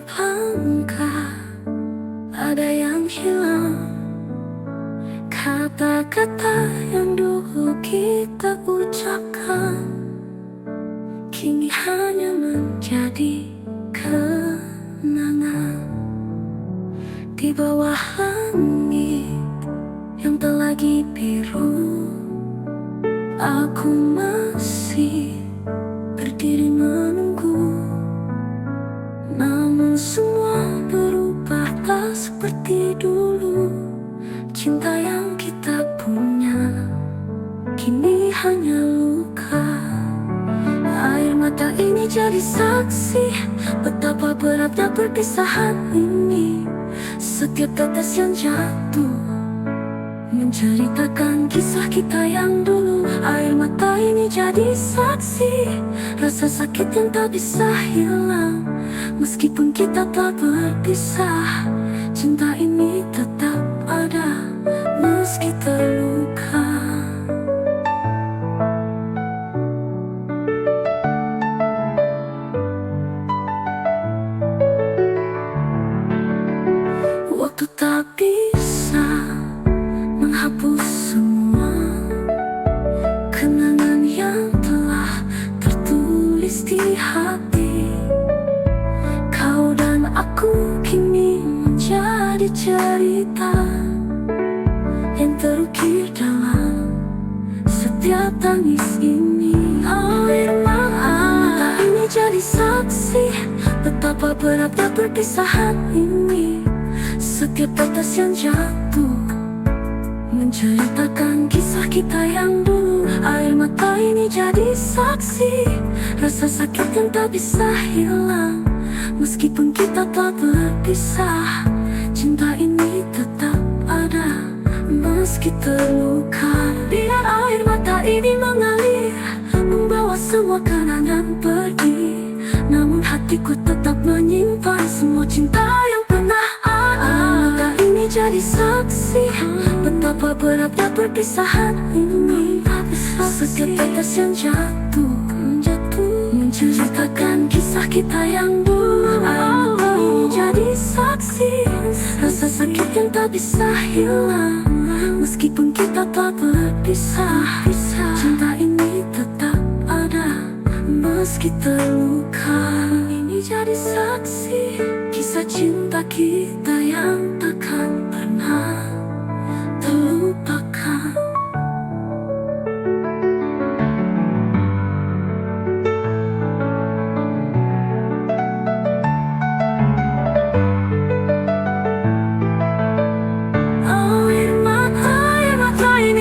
setiap langkah ada yang hilang. Kata-kata yang dulu kita ucapkan kini hanya menjadi kenangan. Di bawah langit yang tak lagi biru, aku masih berdiri menunggu. Namun semua berubah tak seperti dulu. Cinta yang kita punya kini hanya luka. Air mata ini jadi saksi betapa beratnya perpisahan ini. Setiap tetes yang jatuh menceritakan kisah kita yang dulu. Air mata ini jadi saksi rasa sakit yang tak bisa hilang. Meskipun kita tak berpisah, cinta ini tetap ada meski terluka. Waktu tak bisa menghapus semua kenangan yang telah tertulis di hati. Kau dan aku kini menjadi cerita yang terukir dalam setiap tangis ini. Air mata ini jadi saksi betapa beratnya perpisahan ini. Setiap tetes yang jatuh menceritakan kisah kita yang dulu. Air mata ini jadi saksi rasa sakit yang tak bisa hilang. Meskipun kita tak berpisah, cinta ini tetap ada meski terluka. Biar air mata ini mengalir, membawa semua kenangan pergi, namun hatiku tetap menyimpan semua cinta yang pernah ada. Mata ini jadi saksi betapa beratnya perpisahan ini. Setiap tetes yang jatuh menceritakan kisah kita yang dulu. Air mata ini jadi saksi rasa sakit yang tak bisa hilang. Meskipun kita tak berpisah, cinta ini tetap ada meski terluka. Ini jadi saksi kisah cinta kita yang takkan pernah terlupakan.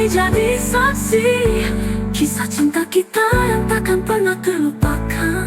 Jadi saksi kisah cinta kita yang takkan pernah terlupakan.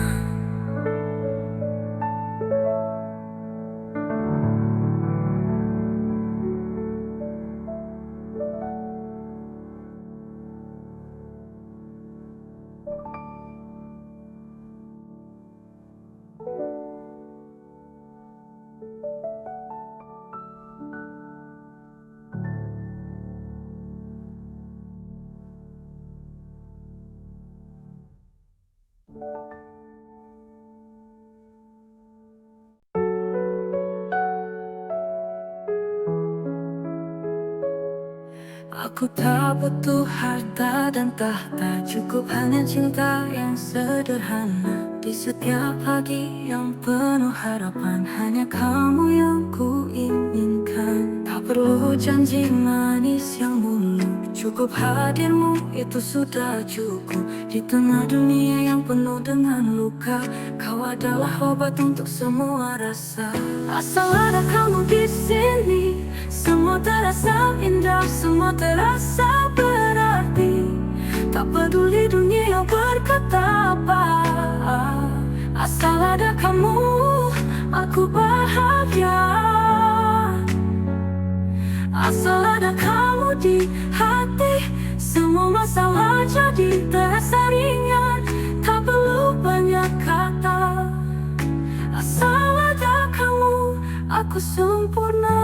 Aku tak butuh harta dan tahta, cukup hanya cinta yang sederhana. Di setiap pagi yang penuh harapan, hanya kamu yang ku inginkan. Tak perlu janji manis yang muluk, cukup hadirmu itu sudah cukup. Di tengah dunia yang penuh dengan luka, kau adalah obat untuk semua rasa. Asal ada kamu di sini, semua terasa indah, semua terasa berarti. Tak peduli dunia berkata apa, asal ada kamu, aku bahagia. Asal ada kamu di hati, semua masalah jadi terasa ringan. Tak perlu banyak kata, asal ada kamu, aku sempurna.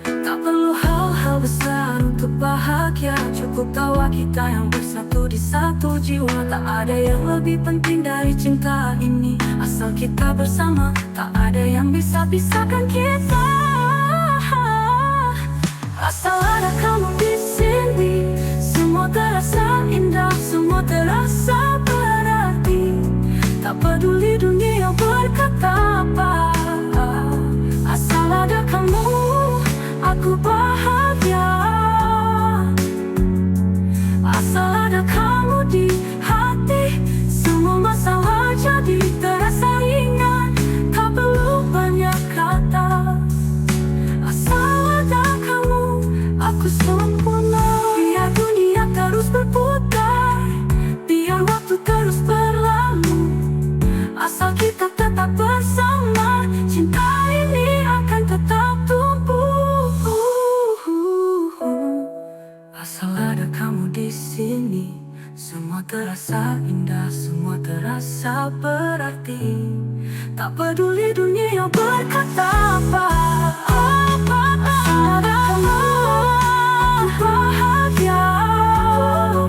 Tak perlu hal-hal besar untuk bahagia, cukup tawa kita yang bersatu di satu jiwa. Tak ada yang lebih penting dari cinta ini. Asal kita bersama, tak ada yang bisa pisahkan kita. Asal ada kamu di sini, semua terasa indah, semua terasa berarti. Tak peduli dunia berkata apa, asal ada kamu, aku bahagia. Asal ada kamu di hati, semua masalah jadi terasa ringan. Tak perlu banyak kata, asal ada kamu, aku sempurna. Biar dunia terus berputar, biar waktu terus berlalu, asal kita tetap bersama, cinta ini akan tetap tumbuh. Asal ada kamu di sini, semua terasa indah, semua terasa berarti. Tak peduli dunia berkata apa, asal ada kamu, bahagia,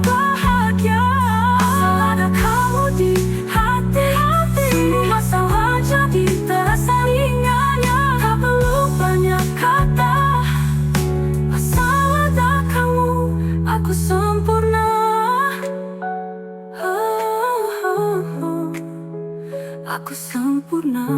bahagia. Asal ada kamu di hati, semua masalah jadi terasa ringan. Tak perlu banyak kata, asal ada kamu, aku sempurna. Aku sempurna.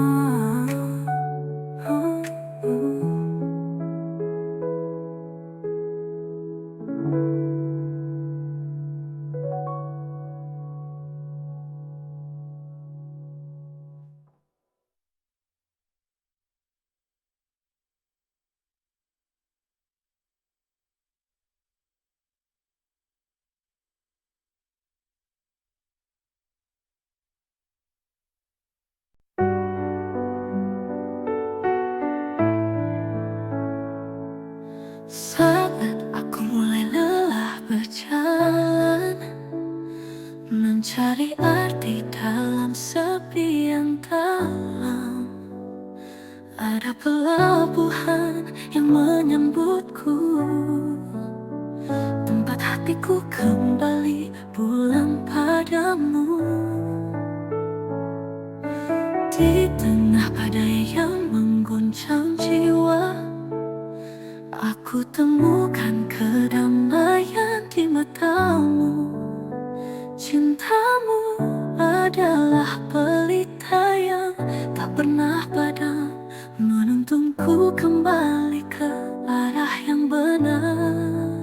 Saat aku mulai lelah berjalan, mencari arti dalam sepi yang dalam, ada pelabuhan yang menyambutku, tempat hatiku kembali pulang padamu. Di tengah badai yang mengguncang jiwa, aku temukan kedamaian di matamu. Cintamu adalah pelita yang tak pernah padam, menuntunku kembali ke arah yang benar.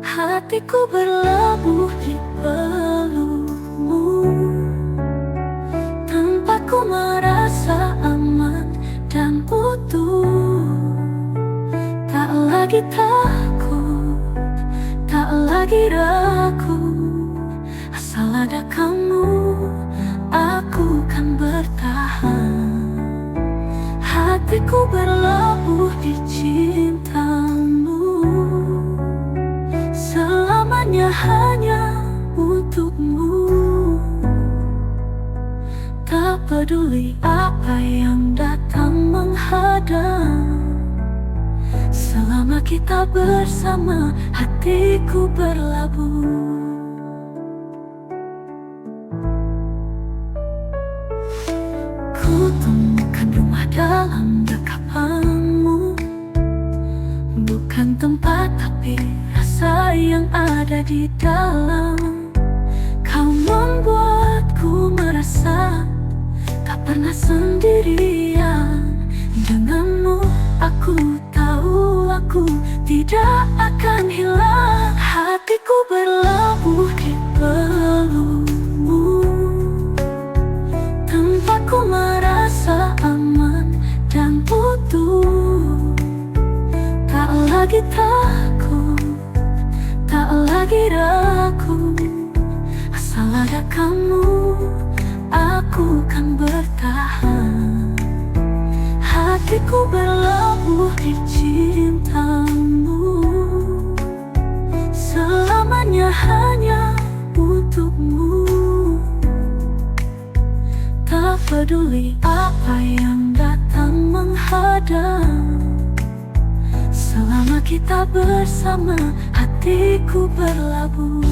Hatiku berlabuh di pelukmu, tempatku merasa aman dan utuh. Tak lagi takut, tak lagi ragu, asal ada kamu, aku kan bertahan. Hatiku berlabuh di cintamu, selamanya hanya untukmu. Tak peduli apa yang datang menghadang, selama kita bersama, hatiku berlabuh. Ku temukan rumah dalam dekapanmu, bukan tempat tapi rasa yang ada di dalam. Kau membuatku merasa tak pernah sendirian. Denganmu aku tahu aku tidak akan hilang. Hatiku berlabuh di pelukmu, tempatku merasa aman dan utuh. Tak lagi takut, tak lagi ragu, asal ada kamu, aku kan bertahan. Hatiku berlabuh di cintamu, selamanya hanya untukmu. Tak peduli apa yang datang menghadang, selama kita bersama, hatiku berlabuh.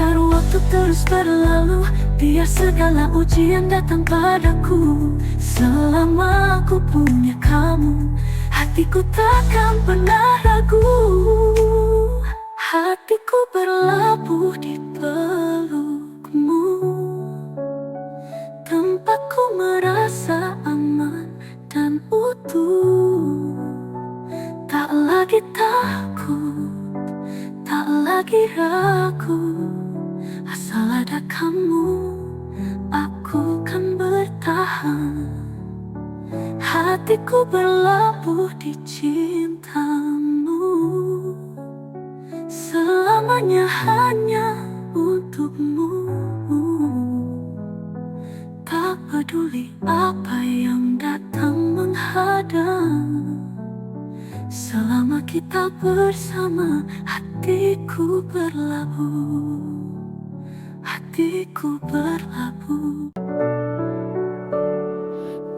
Biar waktu terus berlalu, biar segala ujian datang padaku. Selama aku punya kamu, hatiku takkan pernah ragu. Hatiku berlabuh di pelukmu, tempatku merasa aman dan utuh. Tak lagi takut, tak lagi ragu. Asal ada kamu, aku kan bertahan. Hatiku berlabuh di cintamu, selamanya hanya untukmu. Tak peduli apa yang datang menghadang, selama kita bersama, hatiku berlabuh, hatiku berlabuh.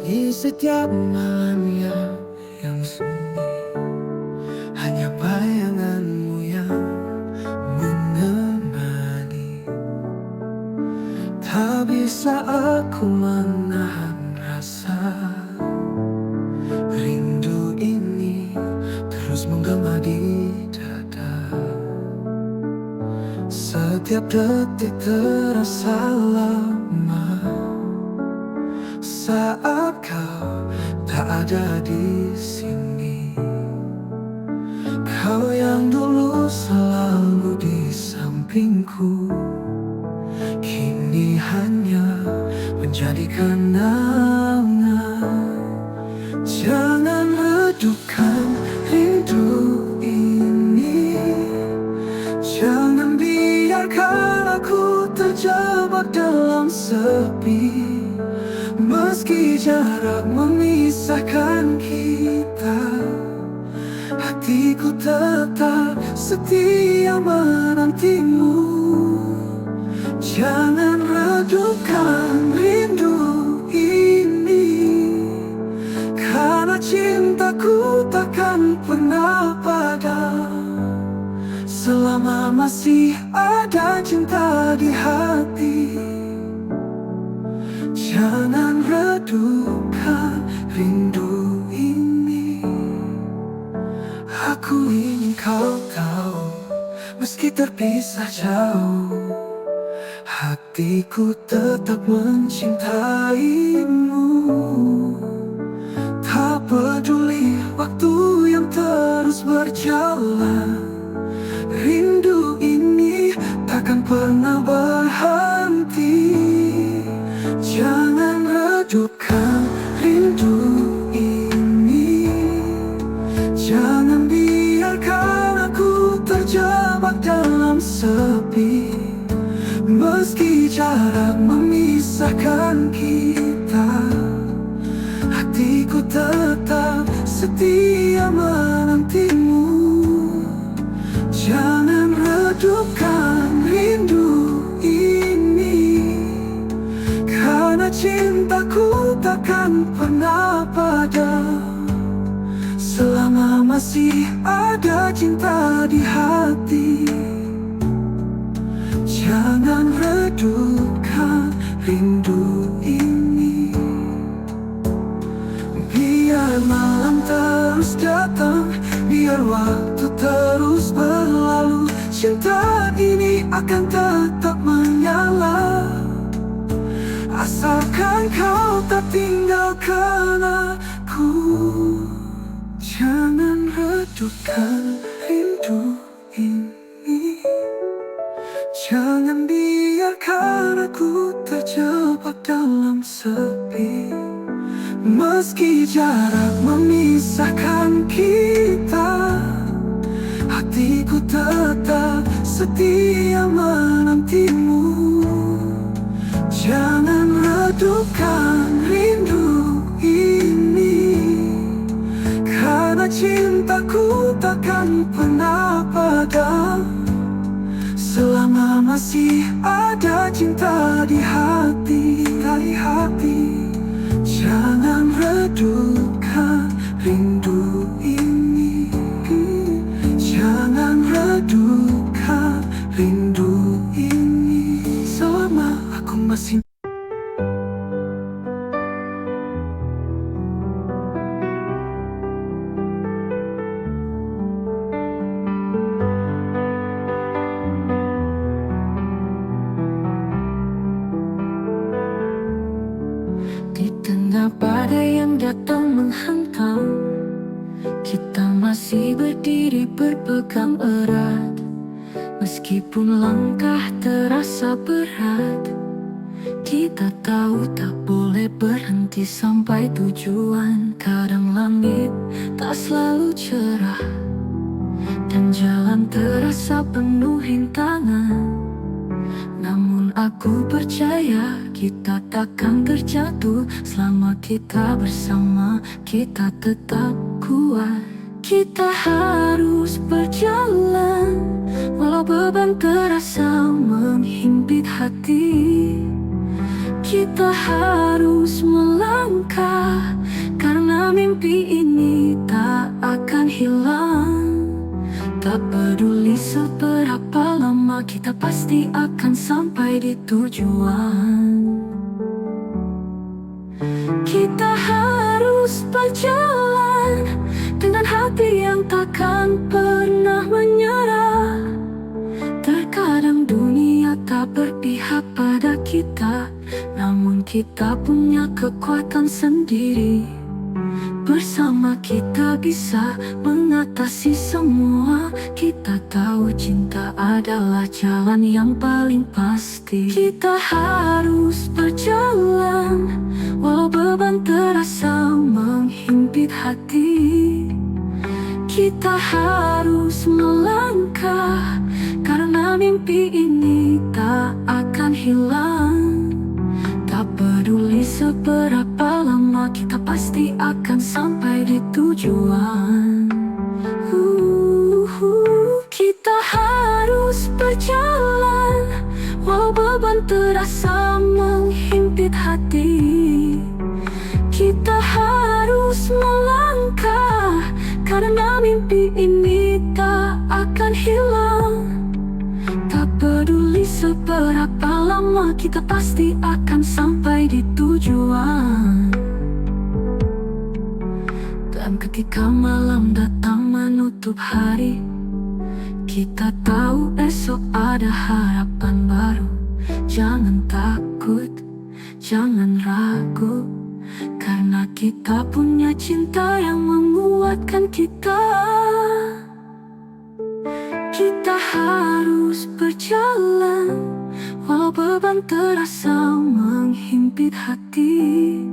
Di setiap malamnya yang sunyi, hanya bayanganmu yang menemani. Tak bisa aku menahan rasa rindu ini terus menggema di dada. Setiap detik terasa lama saat kau tak ada di sini. Kau yang dulu selalu di sampingku, kini hanya menjadi kenangan. Jangan redupkan rindu ini, jangan biarkan aku terjebak dalam sepi. Meski jarak memisahkan kita, hatiku tetap setia menantimu. Jangan redupkan rindu ini, karena cintaku takkan pernah padam selama masih ada cinta di hati. Jangan redupkan rindu ini. Aku ingin kau tahu, meski terpisah jauh, hatiku tetap mencintaimu. Tak peduli waktu yang terus berjalan, rindu ini takkan pernah berhenti. Jangan redupkan rindu ini, jangan biarkan aku terjebak dalam sepi. Meski jarak memisahkan kita, hatiku tetap setia menantimu. Jangan redupkan rindu ini, karena cintaku takkan pernah padam selama masih ada cinta di hati. Jangan redupkan rindu ini. Biar malam terus datang, biar waktu terus berlalu, cinta ini akan tetap menyala. Asalkan kau tak tinggalkan aku. Jangan redupkan rindu ini, jangan biarkan aku terjebak dalam sepi. Meski jarak memisahkan kita, hatiku tetap setia menantimu. Jangan redupkan rindu ini, karena cintaku takkan pernah padam selama masih ada cinta di hati. Jangan redupkan rindu ini, jangan redupkan rindu ini. masih. Di tengah badai yang datang menghantam, kita masih berdiri berpegang erat. Meskipun langkah terasa berat, kita tahu tak boleh berhenti sampai tujuan. Kadang langit tak selalu cerah, dan jalan terasa penuh rintangan. Namun aku percaya kita takkan terjatuh. Selama kita bersama, kita tetap kuat. Kita harus berjalan, walau beban terasa menghimpit hati. Kita harus melangkah, karena mimpi ini tak akan hilang. Tak peduli seberapa lama, kita pasti akan sampai di tujuan. Kita harus berjalan dengan hati yang takkan pernah menyerah. Terkadang dunia tak berpihak pada kita, namun kita punya kekuatan sendiri. Bersama kita bisa mengatasi semua. Kita tahu cinta adalah jalan yang paling pasti. Kita harus berjalan, walau beban terasa menghimpit hati. Kita harus melangkah, karena mimpi ini tak akan hilang. Tak peduli seberapa lama, kita pasti akan sampai di tujuan. Kita harus berjalan, walau beban terasa menghimpit hati. Kita harus melangkah, karena mimpi ini tak akan hilang. Tak peduli seberapa lama, kita pasti akan sampai di tujuan. Dan ketika malam datang menutup hari, kita tahu esok ada harapan baru. Jangan takut, jangan ragu, karena kita punya cinta yang menguatkan kita. Kita harus berjalan, walau beban terasa menghimpit hati.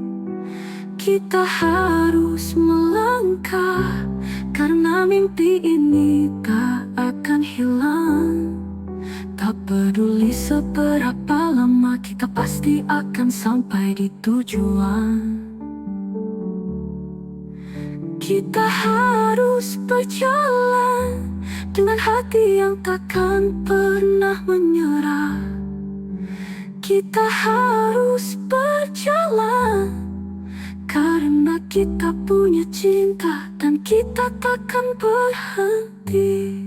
Kita harus melangkah, karena mimpi ini tak akan hilang. Tak peduli seberapa lama, kita pasti akan sampai di tujuan. Kita harus berjalan dengan hati yang takkan pernah menyerah. Kita harus berjalan, karena kita punya cinta dan kita takkan berhenti.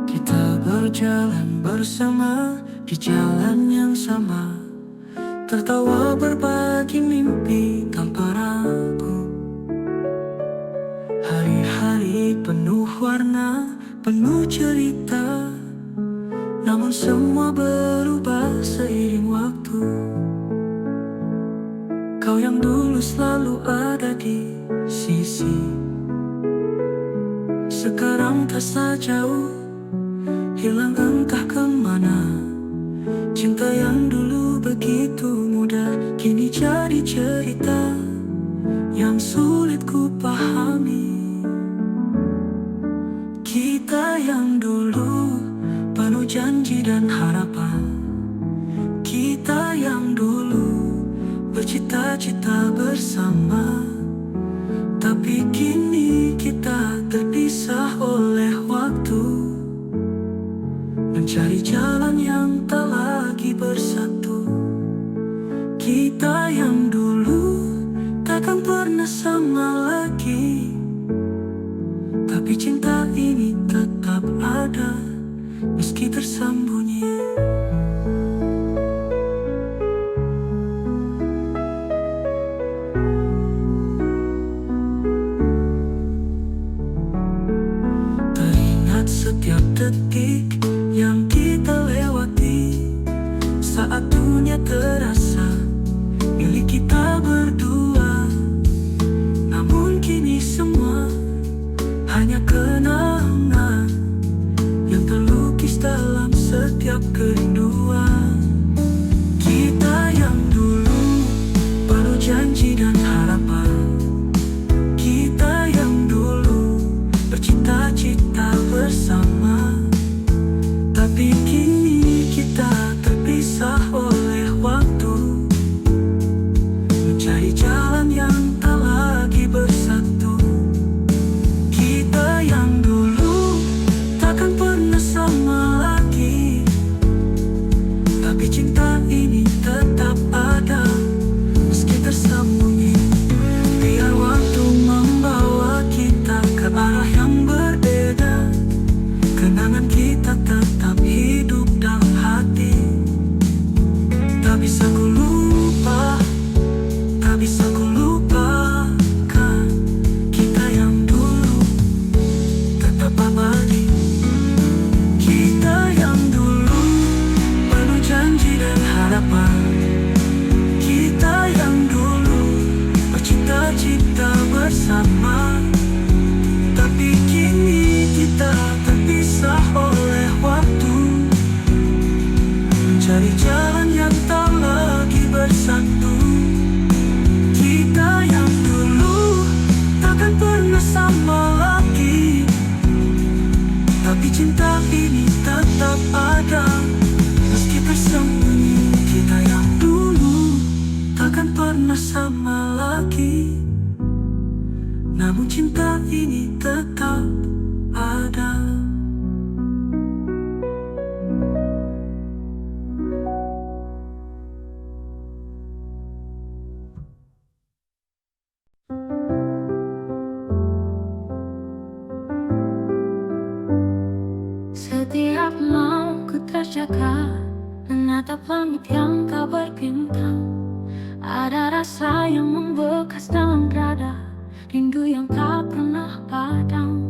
Kita berjalan bersama di jalan yang sama, tertawa berbagi mimpi tanpa ragu. Hari-hari penuh warna, penuh cerita, namun semua berubah seiring waktu. Kau yang dulu selalu ada di sisi, sekarang terasa jauh, hilang entah kemana. Cinta yang dulu begitu mudah, kini jadi cerita yang sulit ku pahami. Kita yang dulu penuh janji dan harapan, kita yang dulu bercita-cita bersama, tapi kini kita terpisah oleh waktu, mencari jalan yang telah Kita yang dulu takkan pernah sama lagi, tapi cinta ini tetap ada meski tersembunyi. Teringat setiap detik yang kita lewati saat dunia terasa milik kita berdua. Namun kini semua hanya kenangan yang terlukis dalam setiap kerinduan. Kita yang dulu baru janji dan harapan, kita yang dulu bercita-cita bersama, tapi kini kita terpisah oleh waktu, mencari jalan yang tak lagi bersatu. Kita yang dulu takkan pernah sama lagi, tapi cinta ini tetap ada meski tersembunyi. Biar waktu membawa kita ke arah yang berbeda, kenangan kita tetap hidup dalam hati. Tak bisa ku lupa, tak bisa ku lupakan kita yang dulu tetap abadi. Kita yang dulu penuh janji dan harapan, kita yang dulu bercita-cita bersama, tapi kini kita terpisah oleh waktu, mencari jalan yang tak lagi bersatu. Kita yang dulu takkan pernah sama lagi, tapi cinta ini tetap ada meski tersembunyi. Kita yang dulu takkan pernah sama lagi, namun cinta ini tetap ada. Setiap malam ku terjaga, menatap langit yang tak berbintang. Ada rasa yang membekas dalam dada, rindu yang tak pernah padam.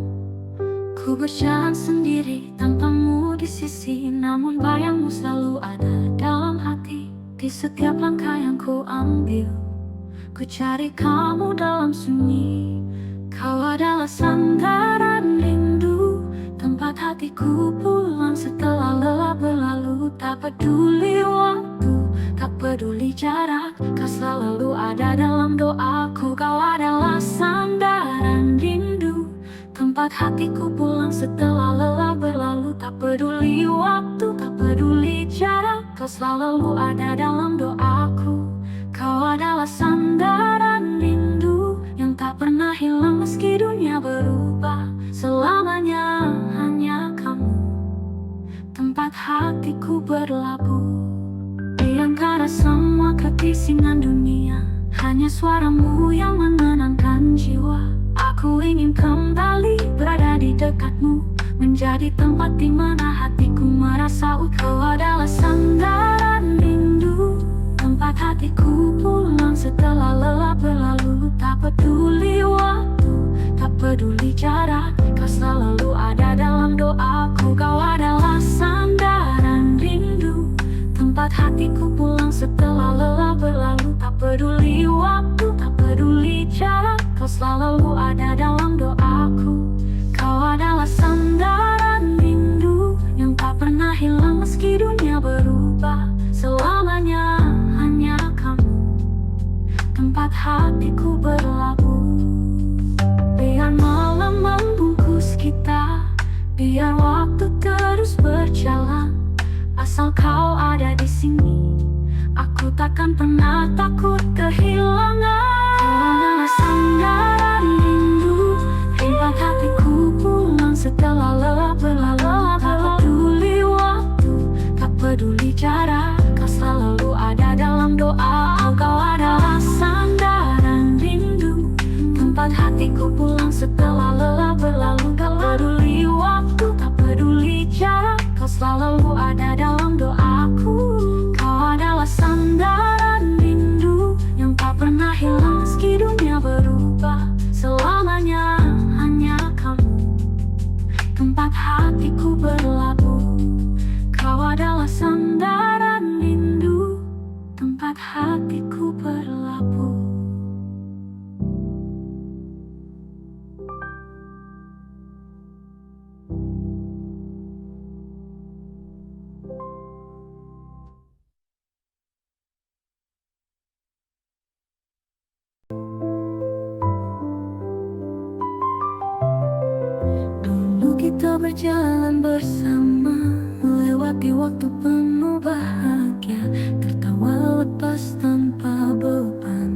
Ku berjalan sendiri tanpamu di sisi, namun bayangmu selalu ada dalam hati. Di setiap langkah yang ku ambil, ku cari kamu dalam sunyi. Kau adalah sandaran rindu, tempat hatiku pulang setelah lelah berlalu. Tak peduli waktu, tak peduli jarak, kau selalu ada dalam doaku. Kau adalah sandaran rindu, tempat hatiku pulang setelah lelah berlalu. Tak peduli waktu, tak peduli jarak, kau selalu ada dalam doaku. Kau adalah sandaran rindu yang tak pernah hilang meski dunia berubah. Selamanya hanya kamu, tempat hatiku berlabuh. Di antara semua kebisingan dunia, hanya suaramu yang menenangkan jiwa. Aku ingin kembali berada di dekatmu, menjadi tempat di mana hatiku merasa kau adalah sandaran rindu, tempat hatiku pulang setelah lelah berlalu. Tak peduli waktu, tak peduli jarak, kau selalu ada dalam doaku. Kau adalah sandaran rindu, tempat hatiku pulang setelah lelah berlalu. Tak peduli waktu, tak peduli jarak, kau selalu ada dalam doaku. Kau adalah sandaran rindu yang tak pernah hilang meski dunia berubah. Selamanya hanya kamu, tempat hatiku berlabuh. Biar malam membungkus kita, biar waktu terus berjalan, asal kau ada di sini, aku takkan pernah takut kehilangan. Kau adalah sandaran rindu, tempat hatiku pulang setelah lelah berlalu. Tak peduli waktu, tak peduli jarak, kau selalu ada dalam doa. Kau Aku pulang setelah lelah berlalu, gak peduli waktu, tak peduli jarak. Kau selalu ada dalam doaku. Kau adalah sandaran rindu yang tak pernah hilang meski dunia berubah. Selamanya hanya kamu, tempat hatiku berlabuh. Kau adalah sandaran rindu, tempat hatiku berlabuh. Dulu kita berjalan bersama, melewati waktu penuh bahagia, tertawa lepas tanpa beban.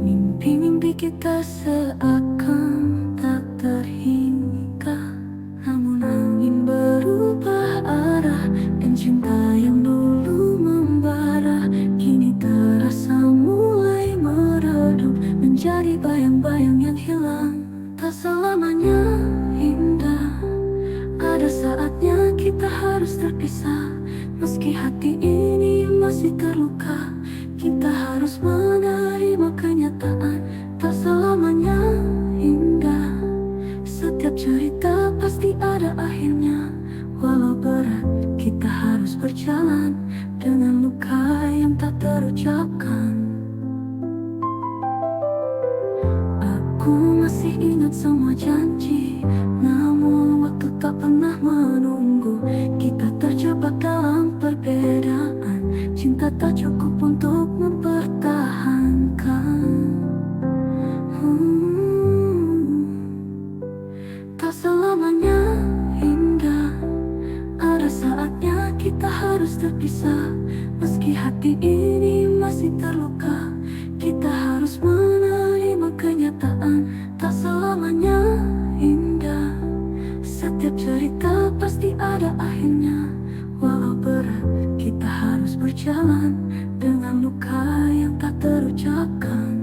Mimpi-mimpi kita seakan tak terhingga, namun angin berubah arah, dan cinta yang dulu membara kini terasa mulai meredup menjadi bayang-bayang yang hilang. Tak selamanya indah, ada saatnya kita harus terpisah. Meski hati ini masih terluka, kita harus menerima kenyataan. Tak selamanya indah, setiap cerita pasti ada akhirnya. Walau berat, kita harus berjalan dengan luka yang tak terucapkan. Aku masih ingat semua janji, namun waktu tak pernah menunggu. Kita terjebak dalam perbedaan, cinta tak cukup untuk mempertahankan. Tak selamanya indah, ada saatnya kita harus terpisah. Meski hati ini masih terluka, kita harus menerima kenyataan. Tak selamanya indah, setiap cerita pasti ada akhirnya. Walau berat, kita harus berjalan dengan luka yang tak terucapkan.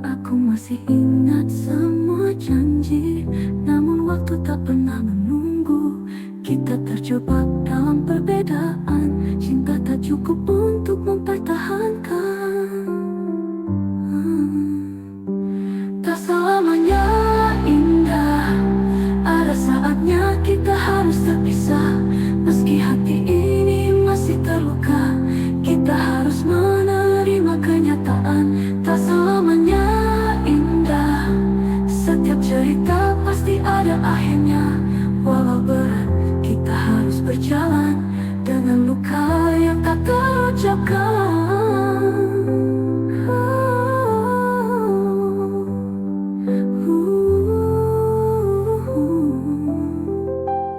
Aku masih ingat semua janji, namun waktu tak pernah menunggu. Kita terjebak dalam perbedaan, cinta tak cukup untuk mempertahankan. Tak selamanya indah, ada saatnya kita harus terpisah. Meski hati ini masih terluka, kita harus menerima kenyataan. Tak selamanya indah, setiap cerita pasti ada akhirnya. Walau berat, kita harus berjalan dengan luka yang tak terucapkan.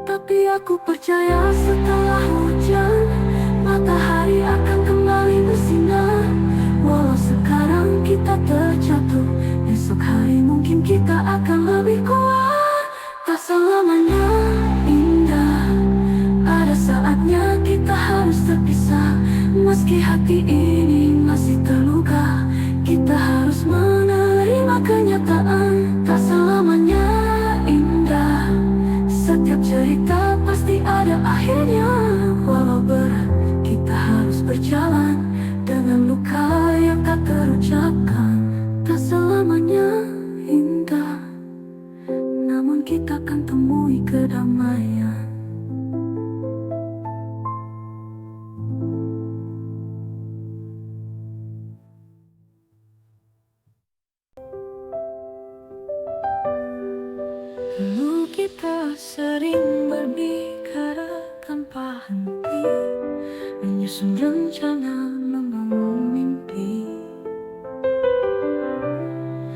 Tapi aku percaya setelah hujan, matahari akan kembali bersinar. Walau sekarang kita terjatuh, esok hari mungkin kita akan lebih kuat. Tak selamanya indah, ada saatnya kita harus terpisah. Meski hati ini masih terluka, kita harus menerima kenyataan. Tak selamanya indah, setiap cerita pasti ada akhirnya. Walau berat, kita harus berjalan dengan luka yang tak terucapkan. Tak selamanya indah, namun kita akan temui kedamaian. Dulu kita sering berbicara tanpa henti, menyusun rencana, membangun mimpi.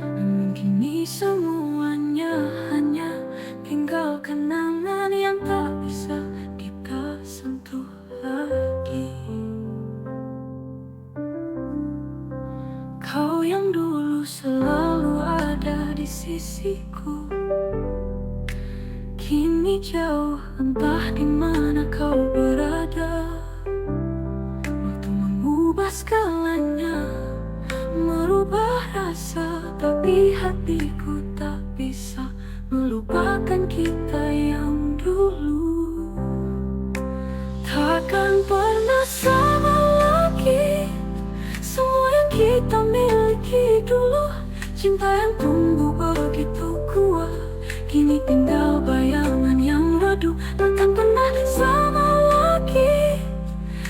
Namun kini semuanya hanya tinggal kenangan yang tak bisa kita sentuh lagi. Kau yang dulu selalu ada di sisiku, Kini jauh, entah di mana kau berada. Waktu mengubah segalanya, merubah rasa, tapi hatiku tak bisa melupakan kita yang dulu. Takkan pernah sama lagi semua yang kita miliki dulu. Cinta yang tumbuh begitu kuat, kini tinggal bayangan yang redup. Takkan pernah sama lagi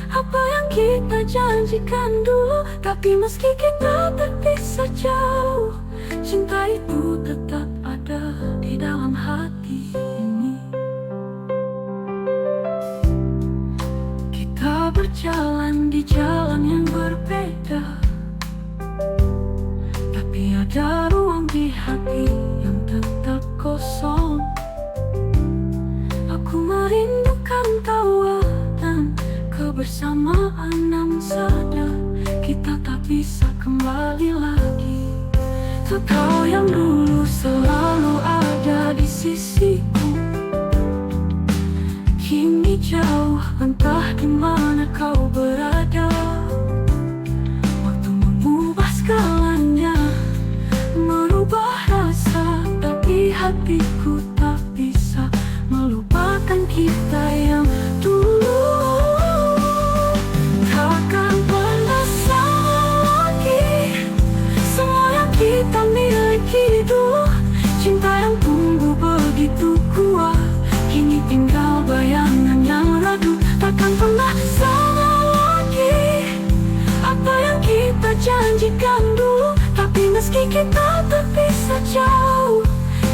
apa yang kita janjikan dulu. Tapi meski kita terpisah jauh, cinta itu tetap ada di dalam hati ini. Kita berjalan di jalan yang berbeda, tapi ada ruang di hati yang tetap kosong. Aku merindukan tawa dan kebersamaan, namun sadar kita tak bisa kembali lagi. Tuh kau yang dulu selalu ada di sisiku, kini jauh, entah di mana kau berada. Waktu mengubah segalanya, merubah rasa, tapi hatiku tak bisa melupakan kita yang dulu. Takkan pernah sama lagi semua yang kita miliki dulu. Cinta yang tumbuh begitu kuat, kini tinggal bayangan yang redup. Takkan pernah sama lagi apa yang kita janjikan dulu. Tapi meski kita terpisah jauh,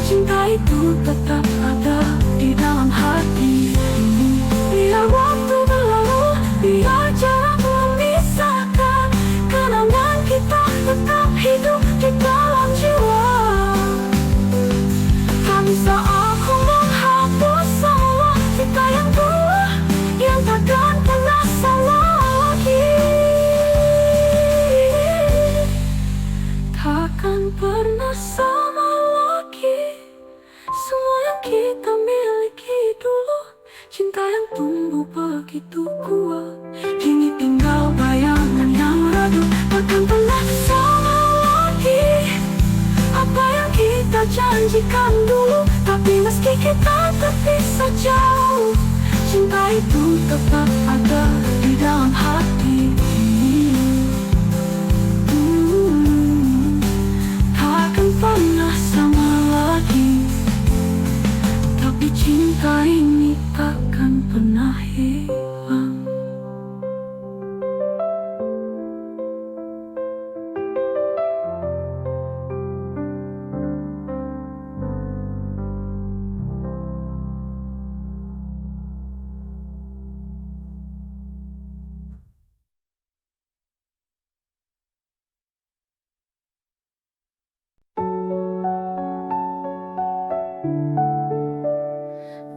cinta itu tetap ada di dalam hati ini. Biar waktu berlalu, biar jarak memisahkan, kenangan kita tetap hidup di dalam jiwa. Tak bisa aku menghapus semua kita yang dulu, yang takkan pernah sama lagi. Takkan pernah sama lagi semua yang kita miliki dulu. Cinta yang tumbuh begitu kuat, kini tinggal bayangan yang redup. Takkan pernah sama lagi apa yang kita janjikan dulu. Tapi meski kita terpisah jauh, cinta itu tetap ada di dalam hati ini. Takkan pernah sama lagi, tapi cinta ini takkan pernah hilang.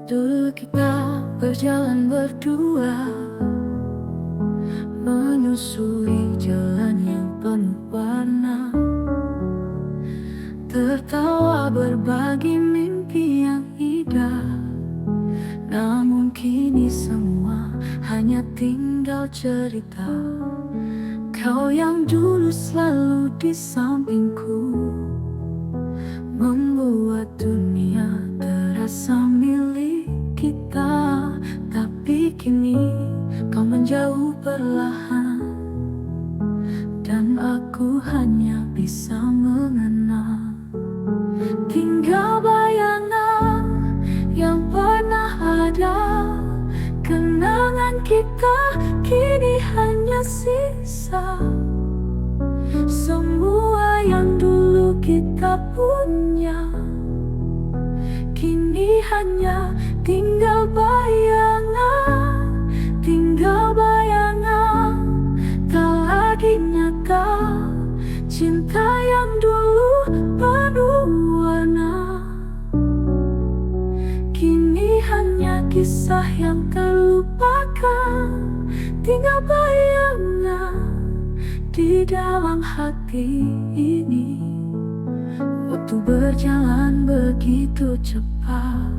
Dulu kita berjalan berdua, menyusuri jalan yang penuh warna, tertawa berbagi mimpi yang indah. Namun kini semua hanya tinggal cerita. Kau yang dulu selalu di sampingku, membuat dunia terasa milik kita. Tapi kini kau menjauh perlahan, dan aku hanya bisa mengenal. Tinggal bayangan yang pernah ada, kenangan kita kini hanya sisa. Semua yang dulu kita punya, kini hanya tinggal bayangan. Tinggal bayangan, tak lagi nyata. Cinta yang dulu penuh warna, kini hanya kisah yang terlupakan. Tinggal bayangan di dalam hati ini. Waktu berjalan begitu cepat,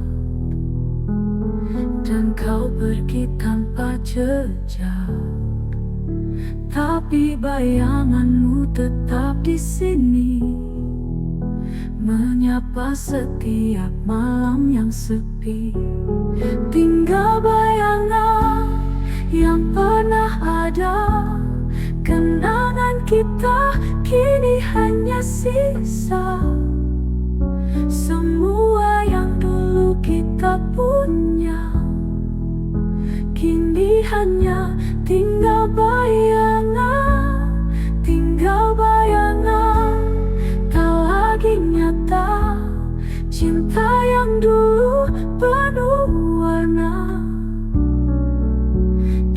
dan kau pergi tanpa jejak. Tapi bayanganmu tetap di sini, menyapa setiap malam yang sepi. Tinggal bayangan yang pernah ada, kenangan kita kini hanya sisa. Semua yang dulu kita punya kini hanya tinggal bayangan, tinggal bayangan. Tak lagi nyata cinta yang dulu penuh warna,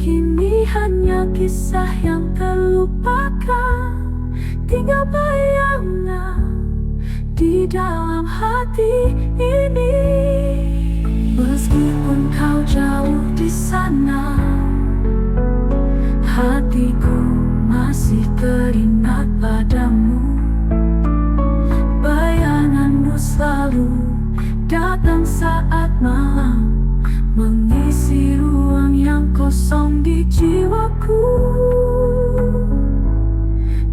kini hanya kisah yang terlupakan. Tinggal bayangan di dalam hati ini. Meskipun kau jauh di sana, hatiku masih teringat padamu. Bayanganmu selalu datang saat malam, mengisi ruang yang kosong di jiwaku.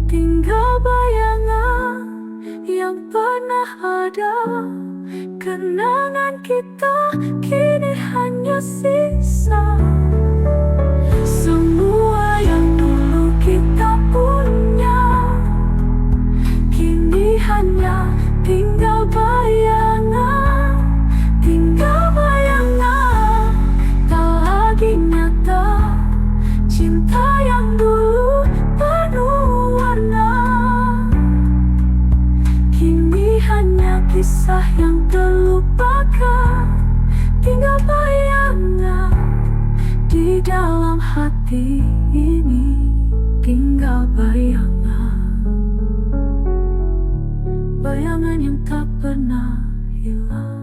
Tinggal bayangan yang pernah ada, kenangan kita kini hanya sisa. Semua yang dulu kita punya kini hanya tinggal bayangan, tinggal bayangan. Tak lagi nyata cinta yang dulu penuh warna, kini hanya kisah yang terlupakan. Tinggal bayangan di dalam hati ini. Tinggal bayangan, bayangan yang tak pernah hilang.